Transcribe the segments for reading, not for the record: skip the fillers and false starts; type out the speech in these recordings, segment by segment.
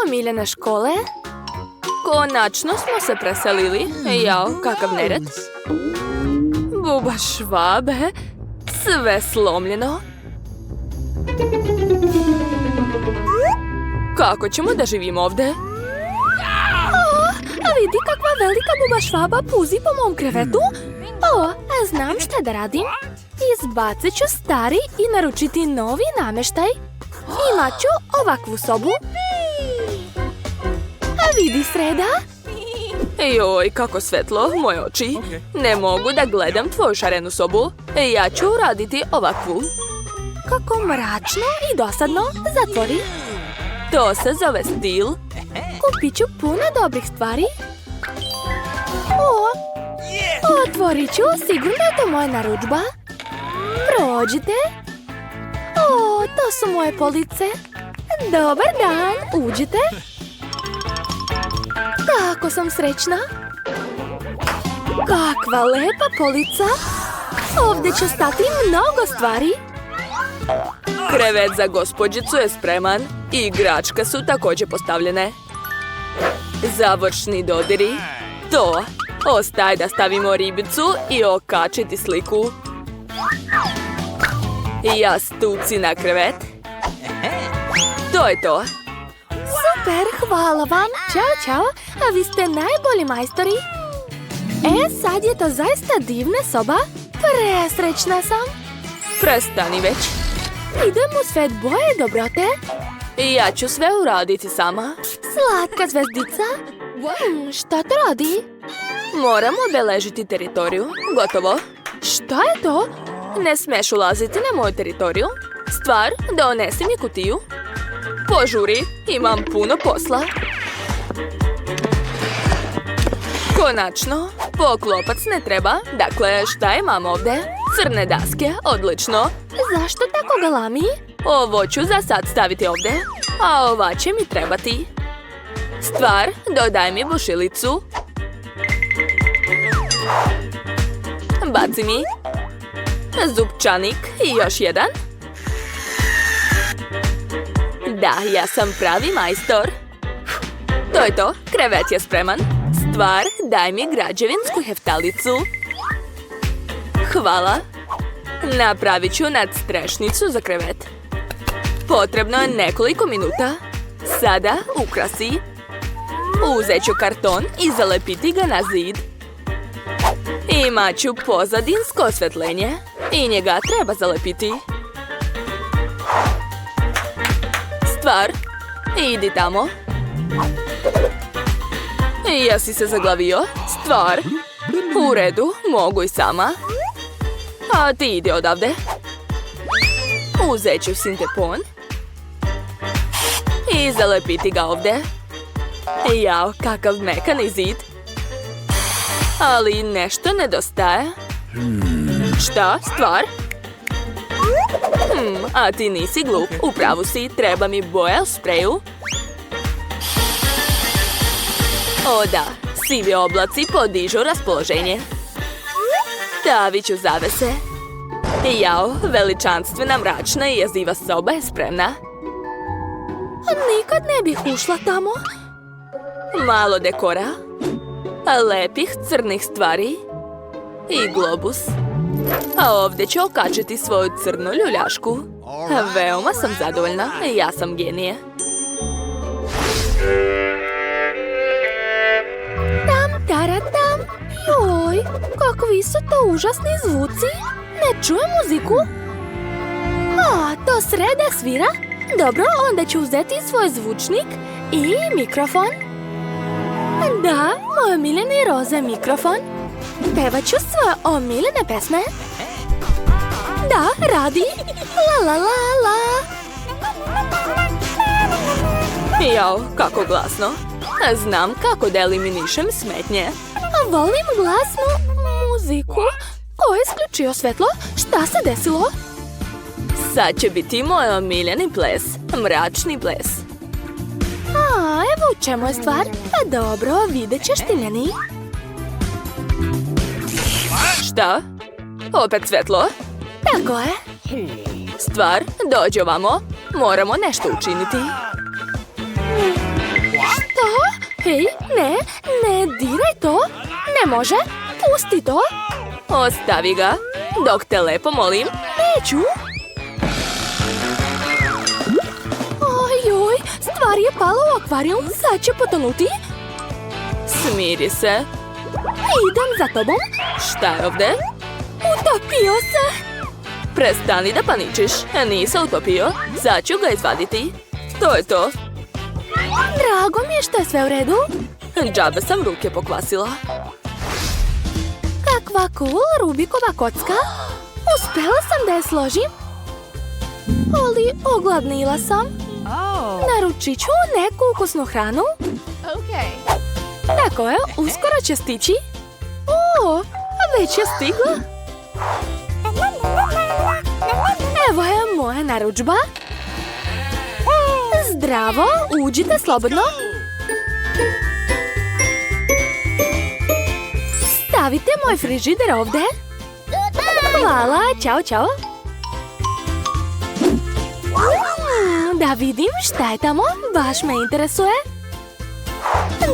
omiljene škole. Konačno smo se preselili. Jao, kakav nered. Buba Švabe. Sve slomljeno. Kako ćemo da živimo ovdje? A vidi kakva velika Buba Švaba puzi po mom krevetu. Znam šta da radim. Izbacit ću stari i naručiti novi namještaj. Imat ću ovakvu sobu. A vidi, Sreda. Joj, kako svetlo, moje oči. Ne mogu da gledam tvoju šarenu sobu. Ja ću uraditi ovakvu. Kako mračno i dosadno. Zatvori. To se zove stil. Kupit ću puno dobrih stvari. Otvorit ću, sigurno je to moja narudžba. Prođite. To su moje police. Dobar dan, uđite. Tako sam srećna. Kakva lepa polica. Ovdje će stati mnogo stvari. Krevet za gospođicu je spreman. Igračke su također postavljene. Završni dodiri. To. Ostaje da stavimo ribicu i okačiti sliku. Jastuci na krevet. To je to. Super, hvala vam. Ćao, čao. A vi ste najbolji majstori. Sad je to zaista divna soba. Presrećna sam. Prestani već. Idem u svet boje dobrote. Ja ću sve uraditi sama. Slatka zvezdica. Šta to radi? Moramo obeležiti teritoriju. Gotovo. Šta je to? Ne smiješ ulaziti na moju teritoriju. Stvar, donesi mi kutiju. Požuri, imam puno posla. Konačno, poklopac ne treba. Dakle, šta imam ovdje? Crne daske, odlično. Zašto tako galami? Ovo ću za sad staviti ovdje, a ova će mi trebati. Stvar, dodaj mi bušilicu. Baci mi. Zupčanik i još jedan. Da, ja sam pravi majstor. To je to, krevet je spreman. Stvar, daj mi građevinsku heftalicu. Hvala. Napravit ću nadstrešnicu za krevet. Potrebno je nekoliko minuta. Sada ukrasi. Uzet ću karton i zalepiti ga na zid. Imat ću pozadinsko osvetljenje i njega treba zalepiti. Stvar, idi tamo. Jesi se zaglavio? Stvar, u redu, mogu i sama. A ti ide odavde. Uzet ću sintepon i zalepiti ga ovdje. Jao, kakav mekani zid. Ali nešto nedostaje. Šta? Stvar? A ti nisi glup. Upravu si, treba mi boja u spreju. O da, sivi oblaci podižu raspoloženje. Stavit ću zavese. Jao, veličanstvena, mračna i jeziva soba je spremna. Nikad ne bih ušla tamo. Malo dekora. Lepih crnih stvari. I globus. A ovdje ću okačiti svoju crnu ljuljašku. Veoma sam zadovoljna. Ja sam genije. Tam, taratam. Joj, kakvi su to užasni zvuci. Ne čujem muziku. To Sreda svira. Dobro, onda ću uzeti svoj zvučnik i mikrofon. Da, moj omiljeni roze mikrofon. Pevat ću svoje omiljene pesme. Da, radi. La la la la. Jao, kako glasno. Znam kako da eliminišem smetnje. Volim glasnu muziku. Ko je isključio svetlo? Šta se desilo? Sad će biti moj omiljeni ples. Mračni ples. Evo u čemu je stvar. Pa dobro, vidjet ćeš ti, Ljeni. Šta? Opet svetlo? Tako je. Stvar, dođi ovamo. Moramo nešto učiniti. Hej, ne diraj to. Ne može. Pusti to. Ostavi ga. Dok te lepo molim. Neću. Ojoj, stvar je pala u akvarijum. Sad će potonuti. Smiri se. Idem za tobom. Šta je ovdje? Utopio se. Prestani da paničiš. Nisam utopio. Sad ću ga izvaditi. To je to. Drago mi je što je sve u redu. Džabe sam ruke pokvasila. Kakva cool Rubikova kocka. Uspela sam da je složim. Ali ogladnila sam. Naručit ću neku ukusnu hranu. Tako je, uskoro će stići. O, već je stigla. Evo je moja narudžba. Zdravo, uđite slobodno. Stavite moj frižider ovdje. Hvala, čao, čao. Da vidim šta je tamo, baš me interesuje.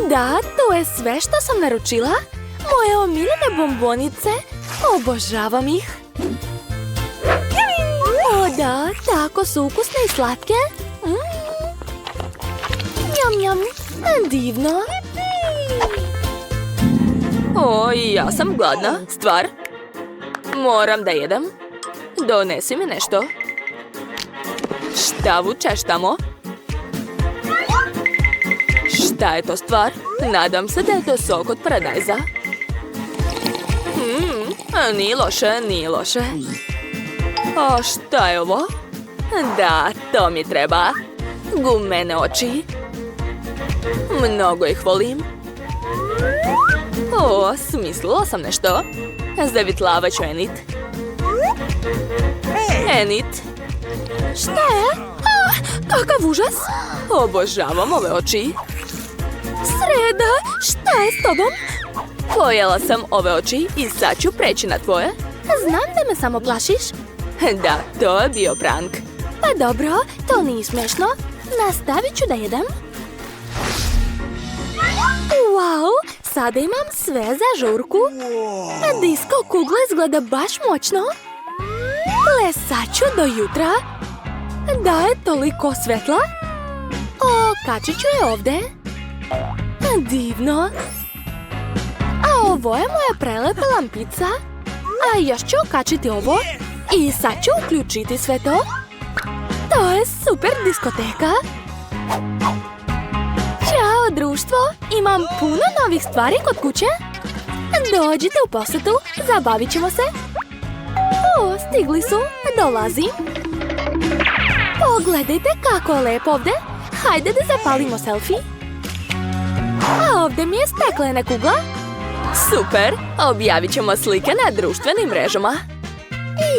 Da, to je sve što sam naručila. Moje omiljene bombonice. Obožavam ih. O da, tako su ukusne i slatke. Njam, njam, divno. Oj, ja sam gladna. Stvar. Moram da jedem. Donesi mi nešto. Šta vučeš tamo? Šta je to stvar? Nadam se da je to sok od paradajza. Nije loše, nije loše. A šta je ovo? Da, to mi treba. Gumene oči. Mnogo ih volim. O, smislila sam nešto. Zavitlavat ću Enid. Enid. Šta je? Kakav užas! Obožavam ove oči. Sreda, šta je s tobom? Pojela sam ove oči i sad ću preći na tvoje. Znam da me samo plašiš. Da, to je bio prank. Pa dobro, to nije smešno. Nastavit ću da jedem. Wow, sada imam sve za žurku. Disko kugla izgleda baš moćno. Plesat ću do jutra. Da je toliko svetla. Okačit ću je ovdje. Divno. A ovo je moja prelepa lampica. A još ću okačiti ovo. I sad ću uključiti sve to. To je super diskoteka. Ćao društvo. Imam puno novih stvari kod kuće. Dođite u posjetu. Zabavit ćemo se. O, stigli su. Dolazim. Pogledajte kako je lepo ovdje. Hajde da zapalimo selfie. A ovdje mi je staklena kugla. Super, objavit ćemo slike na društvenim mrežama.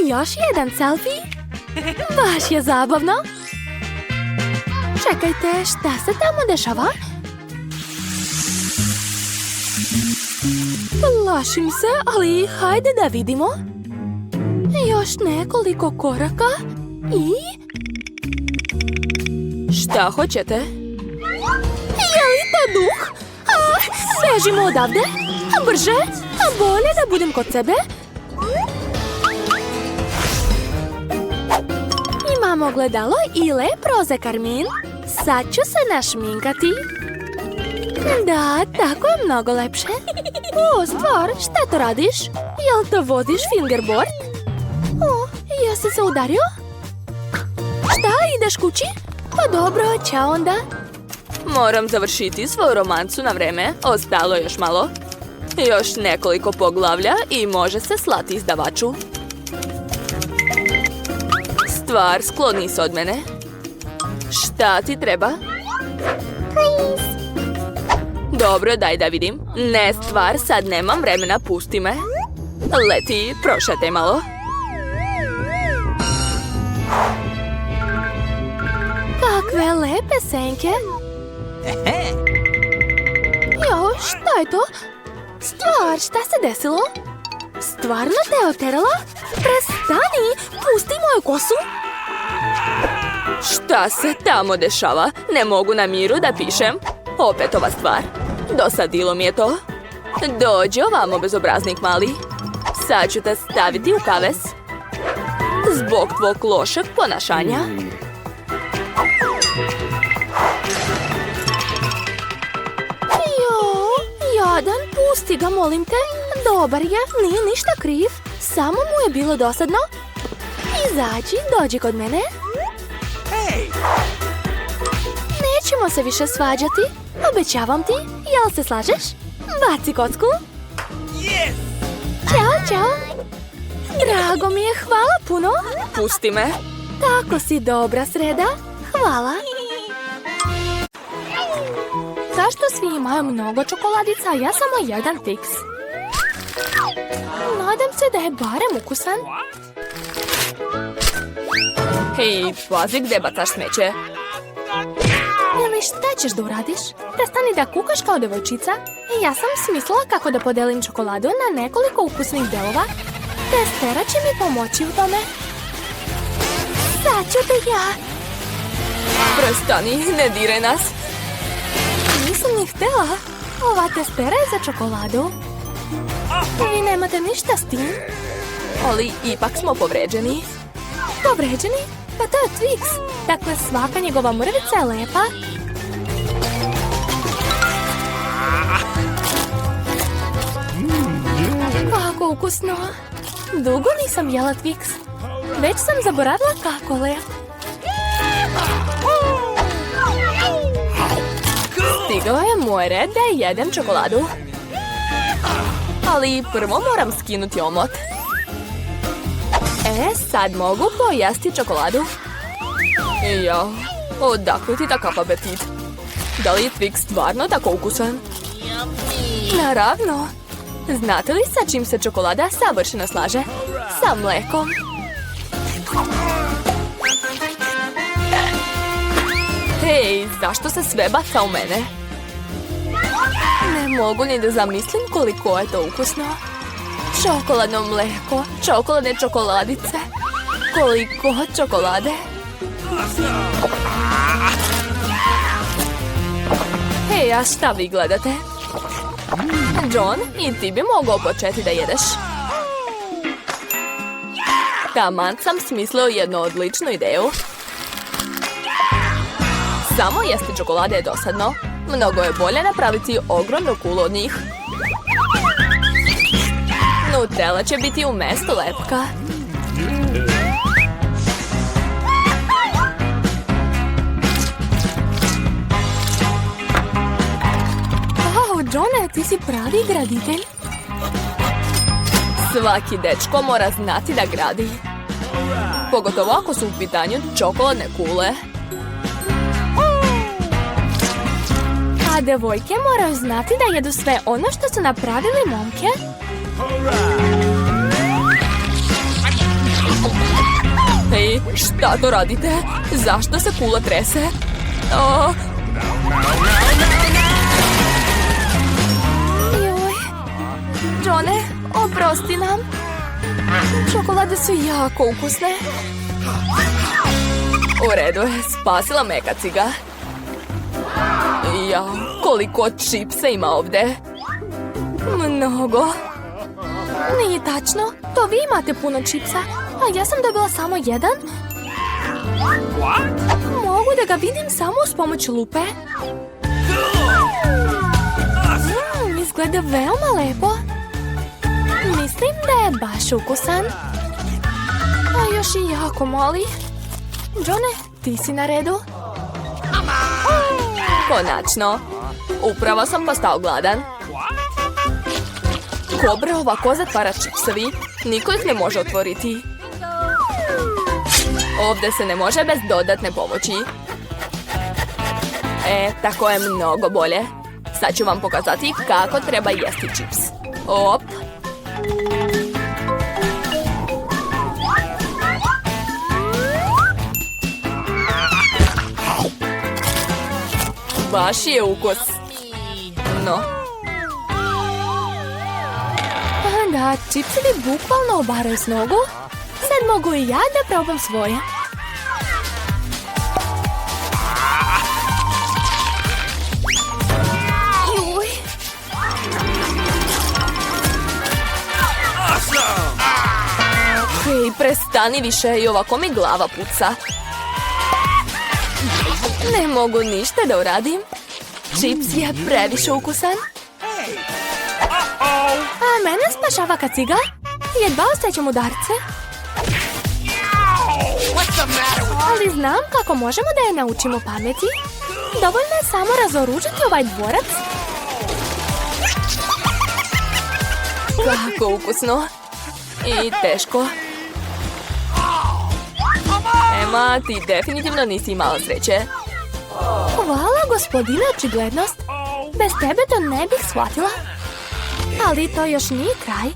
I još jedan selfie. Baš je zabavno. Čekajte, šta se tamo dešava? Plašim se, ali hajde da vidimo. Još nekoliko koraka i... Šta hoćete? Je li to duh? Bežimo odavde. Brže, bolje da budem kod sebe. Imam ogledalo i lep roze karmin. Sad ću se našminkati. Da, tako je mnogo lepše. O, stvar, šta to radiš? Jel to voziš fingerboard? O, jesi se udario? Šta, ideš kući? Pa dobro, ćao onda. Moram završiti svoju romancu na vreme. Ostalo još malo. Još nekoliko poglavlja i može se slati izdavaču. Stvar, skloni se od mene. Šta ti treba? Please. Dobro, daj da vidim. Ne, stvar, sad nemam vremena, pusti me. Leti, prošetaj malo. Kakve lepe senke. Jo, šta je to? Stvar, šta se desilo? Stvarno te oterala? Prestani, pusti moju kosu. Šta se tamo dešava? Ne mogu na miru da pišem. Opet ova stvar. Dosadilo mi je to. Dođi ovamo, bezobraznik mali. Sad ću te staviti u kavez. Zbog tvog lošeg ponašanja. Jadan, pusti ga, molim te. Dobar je, nije ništa kriv. Samo mu je bilo dosadno. Izađi, dođi kod mene. Nećemo se više svađati. Obećavam ti, jel se slažeš? Baci kocku. Ćao, čao. Drago mi je, hvala puno. Pusti me. Tako si dobra, Sreda. Hvala. Zašto svi imaju mnogo čokoladica, a ja samo jedan Twix? Nadam se da je barem ukusan. Hej, pazi gdje bacaš smeće. Ili šta ćeš da uradiš? Prestani da kukaš kao devojčica. Ja sam smislila kako da podelim čokoladu na nekoliko ukusnih delova. Testera će mi pomoći u tome. Sad ću te ja. Prestani, ne diraj nas. Nisam ni htjela. Ova testera je za čokoladu. Vi nemate ništa s tim. Ali ipak smo povređeni. Povređeni? Pa to je Twix. Dakle, svaka njegova mrvica je lepa. Kako ukusno. Dugo nisam jela Twix. Već sam zaboravila kako lep. Stigao je moj red da jedem čokoladu. Ali prvo moram skinuti omot. Sad mogu pojesti čokoladu. Jao, odakle ti takav apetit? Da li je Twix stvarno tako ukusan? Naravno. Znate li sa čim se čokolada savršeno slaže? Sa mlekom. Hej, zašto se sve baca u mene? Ne mogu ni da zamislim koliko je to ukusno. Čokoladno mleko, čokoladne čokoladice. Koliko čokolade. Hej, a šta vi gledate? John, i ti bi mogao početi da jedeš. Taman sam smislio jednu odličnu ideju. Samo jesti čokolade je dosadno. Mnogo je bolje napraviti ogromnu kulu od njih. Nutella će biti umjesto lepka. Johne, ti si pravi graditelj. Svaki dečko mora znati da gradi. Pogotovo ako su u pitanju čokoladne kule. A devojke moraju znati da jedu sve ono što su napravili momke. Hej, šta to radite? Zašto se kula trese? Johne, oprosti nam. Čokolade su jako ukusne. U redu je, spasila me kaciga. Jao, koliko čipsa ima ovdje. Mnogo. Nije tačno, to vi imate puno čipsa, a ja sam dobila samo jedan. Mogu da ga vidim samo uz pomoć lupe. Izgleda veoma lepo. Mislim da je baš ukusan. A još i jako mali. Johne, ti si na redu? Konačno. Upravo sam postao gladan. Kobre ovako zatvara čipsovi. Niko ih ne može otvoriti. Ovdje se ne može bez dodatne pomoći. Tako je mnogo bolje. Sad ću vam pokazati kako treba jesti čips. Op. Baš je ukus. No. Da, čipsevi bukvalno obaraju s nogu. Sad mogu i ja da probam svoje. Juj, Prestani više i ovako mi glava puca. Ne mogu ništa da uradim. Čips je previše ukusan. A mene spašava kaciga. Jedva osjećam udarce. Ali znam kako možemo da je naučimo pameti. Dovoljno je samo razoružiti ovaj dvorac. Kako ukusno. I teško. Emma, ti definitivno nisi imala sreće. Hvala, gospodine očiglednost. Bez tebe to ne bih shvatila. Ali to još nije kraj.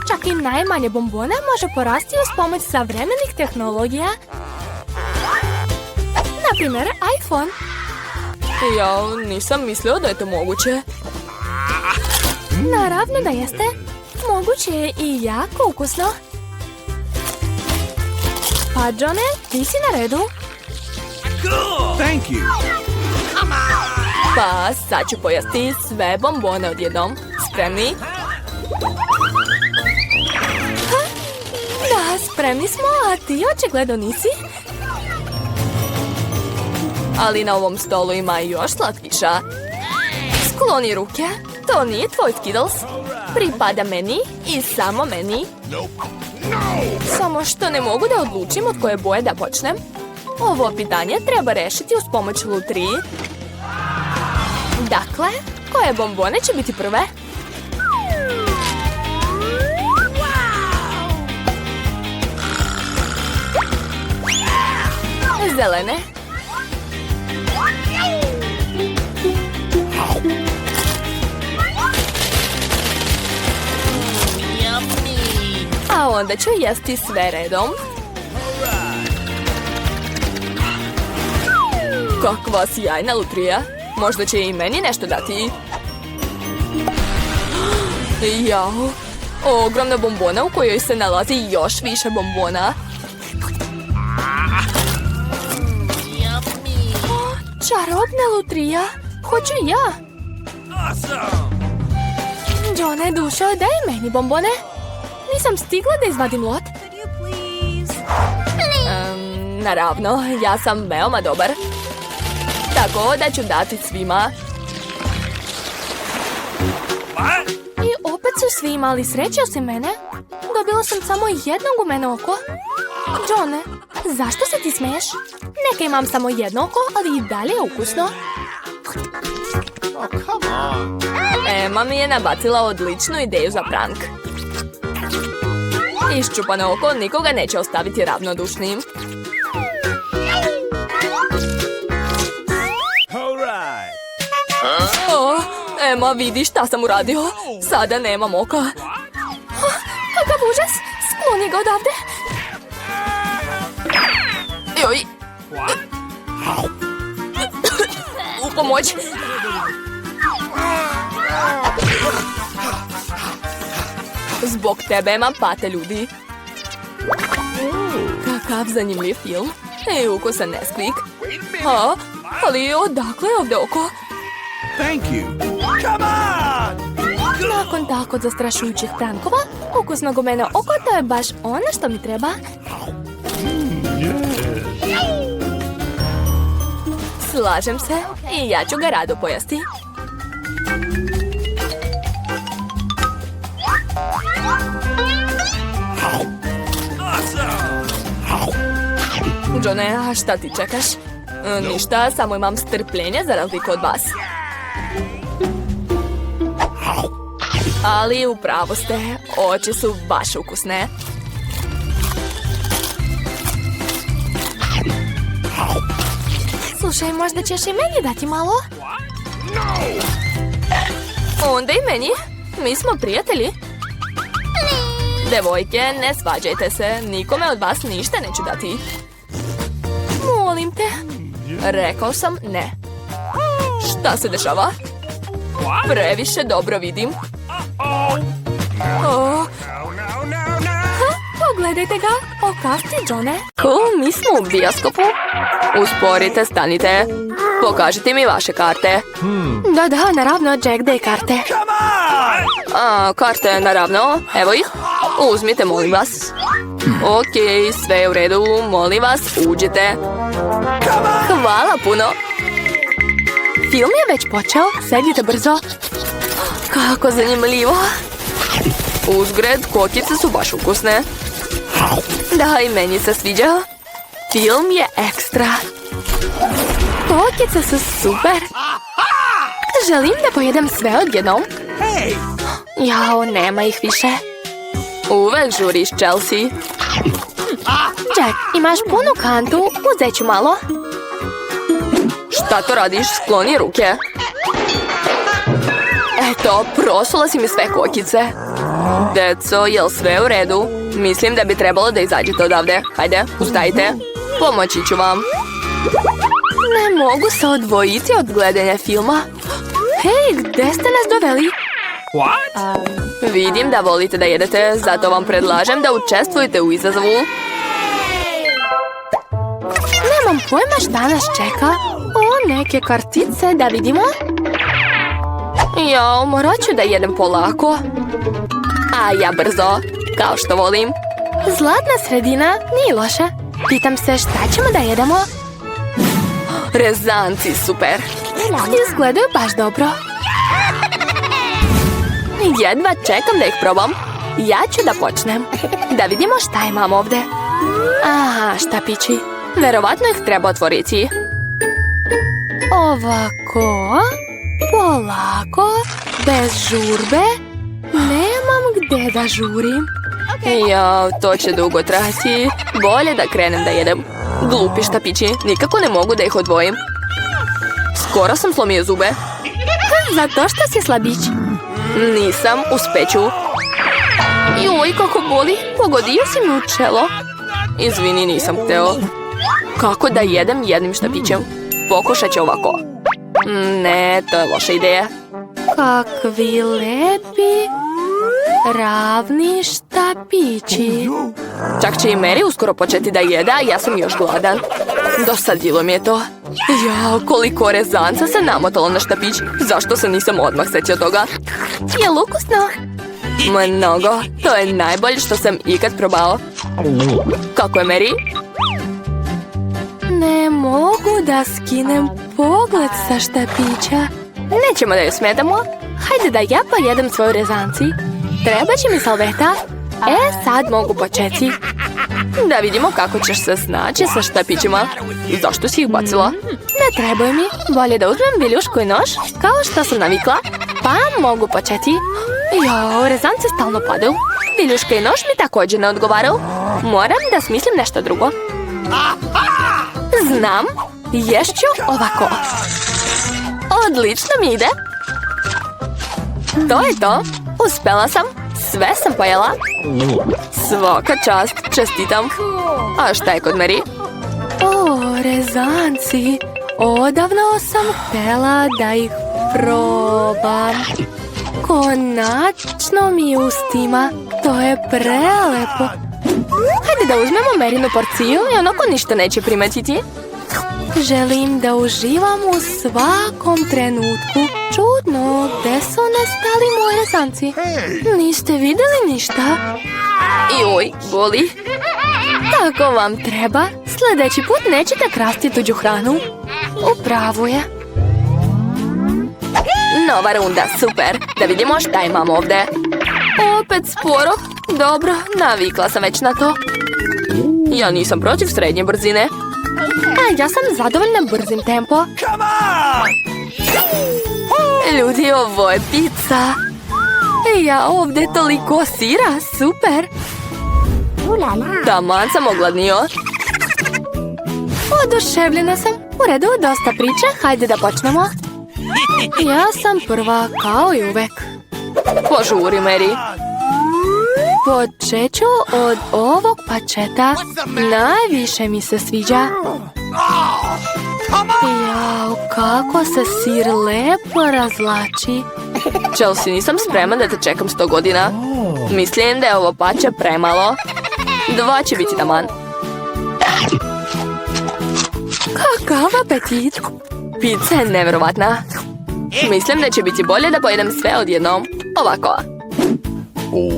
Čak i najmanje bombona može porasti uz pomoć savremenih tehnologija. Naprimjer, iPhone. Ja nisam mislio da je to moguće. Naravno da jeste. Moguće je i jako ukusno. Pa, Johne, ti si na redu. Thank you. Pa, sad ću pojesti sve bombone odjednom. Spremni? Ha? Da, spremni smo, a ti očigledno nisi. Ali na ovom stolu ima još slatkiša. Skloni ruke, to nije tvoj Skittles. Pripada meni i samo meni. Samo što ne mogu da odlučim od koje boje da počnem. Ovo pitanje treba rešiti uz pomoć lutrije. Dakle, koje bombone će biti prve? Zelene. A onda ću jesti sve redom. Kakva sjajna lutrija. Možda će i meni nešto dati. Jao. Ogromna bombona u kojoj se nalazi još više bombona. Čarobna lutrija. Hoću i ja. Johne, dušo, daj meni bombone. Nisam stigla da izvadim lot. Naravno, ja sam veoma dobar. Tako da ću dati svima. I opet su svi imali sreće osim mene. Dobila sam samo jedno gumeno oko. Johne, zašto se ti smeješ? Neka imam samo jedno oko, ali i dalje je ukusno. Emma mi je nabacila odličnu ideju za prank. Iščupano oko nikoga neće ostaviti ravnodušnim. Emma, vidi šta sam uradio. Sada nemam oka. Kakav užas! Skloni ga odavde. Joj. U pomoć. Zbog tebe, Emma, pate ljudi. Kakav zanimljiv film. Ukusan Neskvik. Ali odakle je ovdje oko? Thank you. Come on! Nakon tako zastrašujućih prankova, ukusno gumeno oko to je baš ono što mi treba. Slažem se i ja ću ga rado pojesti. Johne, a šta ti čekaš? Ništa, samo imam strpljenje za razliku od vas. Ali upravo ste, oči su baš ukusne. Slušaj, možda ćeš i meni dati malo? Onda i meni. Mi smo prijatelji. Devojke, ne svađajte se. Nikome od vas ništa neću dati. Molim te. Rekao sam ne. Šta se dešava? Previše dobro vidim. Pogledajte ga. Okasti, Johne. Mi smo u bioskopu. Usporite, stanite. Pokažite mi vaše karte. Da, naravno, Jack, daj karte. Karte, naravno. Evo ih. Uzmite, molim vas. Ok, sve je u redu, molim vas, uđite. Hvala puno. Film je već počeo, sedite brzo. Kako zanimljivo. Uzgred, kokice su baš ukusne. Da, i meni se sviđa. Film je ekstra. Kokice su super. Želim da pojedem sve odjednom. Hey! Jao, nema ih više. Uvek žuriš, Chelsea. Jack, imaš punu kantu, uzet ću malo. Šta to radiš? Skloni ruke. Eto, prosula si mi sve kokice. Deco, jel sve u redu? Mislim da bi trebalo da izađete odavde. Hajde, ustajte. Pomoći ću vam. Ne mogu se odvojiti od gledanja filma. Hej, gde ste nas doveli? What? Vidim da volite da jedete, zato vam predlažem da učestvujete u izazovu. Nemam pojma šta nas čeka. O, neke kartice, da vidimo. Jao, morat ću da jedem polako. A ja brzo, kao što volim. Zlatna sredina, nije loše. Pitam se šta ćemo da jedemo. Rezanci, super. Izgledaju baš dobro. Jedva čekam da ih probam. Ja ću da počnem. Da vidimo šta imam ovde. Aha, štapići. Verovatno ih treba otvoriti. Ovako. Polako. Bez žurbe. Nemam gde da žurim. Jao, to će dugo trajati. Bolje da krenem da jedem. Glupi štapići. Nikako ne mogu da ih odvojim. Skoro sam slomio zube. Zato što si slabić. Nisam, uspeću. Joj, kako boli. Pogodio si mi u čelo. Izvini, nisam hteo. Kako da jedem jednim štapićem? Pokušat ću ovako. Ne, to je loša ideja. Kakvi lepi, ravni štapići. Čak će i Mary uskoro početi da jede, a ja sam još gladan. Dosadilo mi je to. Jao, koliko rezanca se namotalo na štapić. Zašto se nisam odmah setio toga? Je li ukusno? Mnogo. To je najbolje što sam ikad probao. Kako je, Mary? Ne mogu da skinem pogled sa štapića. Nećemo da ju smetamo. Hajde da ja pojedem svoju rezanci. Treba će mi salveta. Sad mogu početi. Da vidimo kako ćeš se snaći sa štapićima. Zašto si ih bacila? Ne trebaju mi. Bolje da uzmem viljušku i nož, kao što sam navikla. Pa mogu početi. Jo, rezance stalno padaju. Viljuška i nož mi također ne odgovaraju. Moram da smislim nešto drugo. Znam. Ješću ovako. Odlično mi ide. To je to. Uspela sam. Sve sam pojela. Svaka čast, čestitam. A šta je kod Mary? O, rezanci. Odavno sam htjela da ih probam. Konačno mi ustima. To je prelepo. Hajde da uzmemo Marynu porciju i onako ništa neće primetiti. Želim da uživam u svakom trenutku. Čudno, gde su nestali moje rezanci? Niste vidjeli ništa? Joj, boli. Tako vam treba. Sljedeći put nećete krasti tuđu hranu. Upravo je. Nova runda, super. Da vidimo šta imamo ovdje. Opet sporo. Dobro, navikla sam već na to. Ja nisam protiv srednje brzine. A ja sam zadovoljna brzim tempo. Come on! Ljudi, ovo je pizza. Ja ovdje toliko sira, super. Taman sam ogladnio. Oduševljena sam. U redu, dosta priče, hajde da počnemo. Ja sam prva, kao i uvek. Požuri, Mary. Počet ću od ovog pačeta. Najviše mi se sviđa. Jao, kako se sir lepo razlači. Chelsea, nisam spreman da te čekam 100 godina. Mislim da je ovo pače premalo. 2 će biti taman. Kakav apetit. Pizza je nevjerovatna. Mislim da će biti bolje da pojedem sve odjednom. Ovako.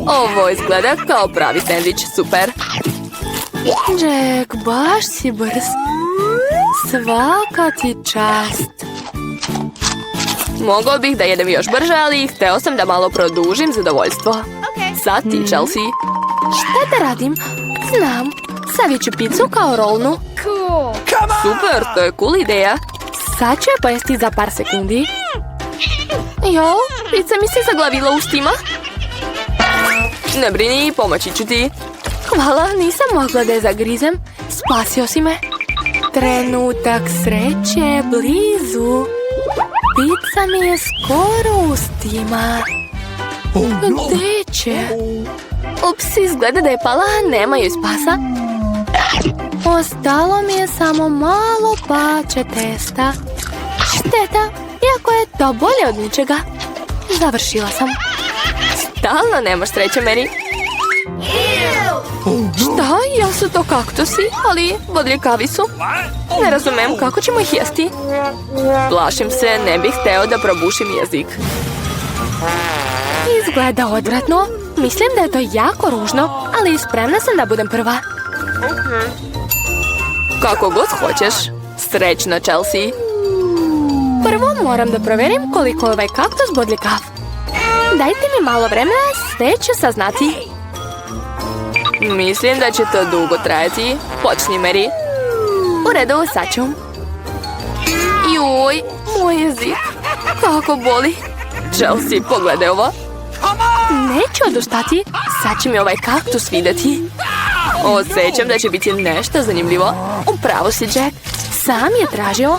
Ovo izgleda kao pravi sendvič, super. Jack, baš si brz. Svaka ti čast. Mogao bih da jedem još brže, ali hteo sam da malo produžim zadovoljstvo. Sad ti, Chelsea. Šta da radim? Znam. Stavit ću picu kao rolnu. Super, to je cool ideja. Sad ću je pojesti za par sekundi. Jo, pizza mi se zaglavila ustima. Ne brini, pomoći ću ti. Hvala, nisam mogla da je zagrizem. Spasio si me. Trenutak sreće blizu. Pizza mi je skoro u ustima. Gde će? Ups, izgleda da je pala, nema joj spasa. Ostalo mi je samo malo pače testa. Šteta, iako je to bolje od ničega. Završila sam. Stalno nemaš sreće, Mary. Šta? Ja su to kaktusi, ali bodljikavi su. Ne razumem kako ćemo ih jesti. Plašim se, ne bih hteo da probušim jezik. Izgleda odvratno. Mislim da je to jako ružno, ali spremna sam da budem prva. Kako god hoćeš. Srećno, Chelsea. Prvo moram da proverim koliko je ovaj kaktus bodljikav. Dajte mi malo vremena, sve ću saznati. Mislim da će to dugo trajati. Počni, Mary. U redu, sad ću. Joj, moj jezik. Kako boli. Chelsea, pogledaj ovo. Neću odustati. Sad će mi ovaj kaktus vidjeti. Osjećam da će biti nešto zanimljivo. Upravo si, Jack. Sam je tražio.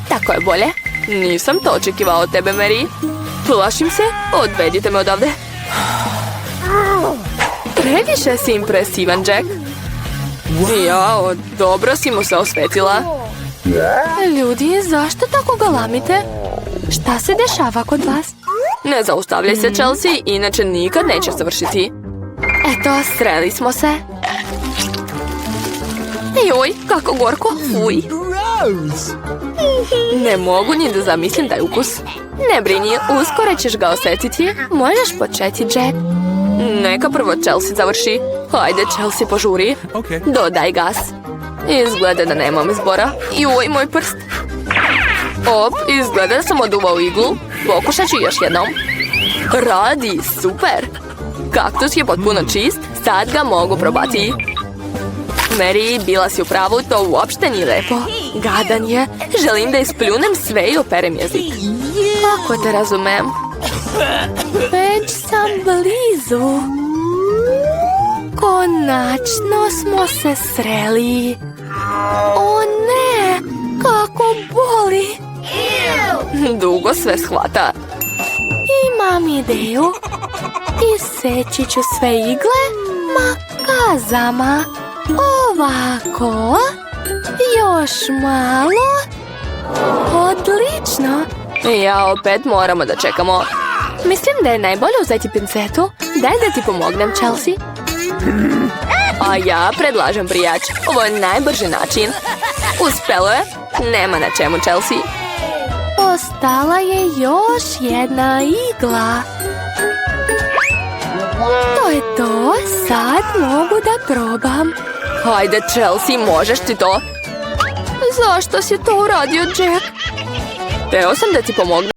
Tako je bolje. Nisam to očekivao od tebe, Mary. Plašim se. Odvedite me odavde. Previše si impresivan, Jack. Jao, dobro si mu se osvetila. Ljudi, zašto tako galamite? Šta se dešava kod vas? Ne zaustavljaj se, Chelsea, inače nikad neće završiti. Eto, sreli smo se. Joj, kako gorko, fuj. Ne mogu ni da zamislim taj ukus. Ne brini, uskoro ćeš ga osjetiti. Možeš početi, Jack. Neka prvo Chelsea završi. Hajde, Chelsea, požuri. Dodaj gas. Izgleda da nemam izbora. Joj, moj prst. Op, izgleda da sam oduvao iglu. Pokušat ću još jednom. Radi, super. Kaktus je potpuno čist, sad ga mogu probati. Mary, bila si u pravu, to uopšte nije lepo. Gadan je. Želim da ispljunem sve i operem jezik. Kako te razumem? Već sam blizu. Konačno smo se sreli. O ne, kako boli. Dugo sve shvata. Imam ideju. Iseći ću sve igle makazama. Ovako. Još malo. Odlično. Ja opet moramo da čekamo. Mislim da je najbolje uzeti pincetu. Daj da ti pomognem, Chelsea. A ja predlažem prijač. Ovo je najbrži način. Uspelo je. Nema na čemu, Chelsea. Ostala je još jedna igla. To je to. Sad mogu da probam. Hajde, Chelsea, možeš ti to? Zašto si to uradio, Jack? Teo sam da ti pomognem.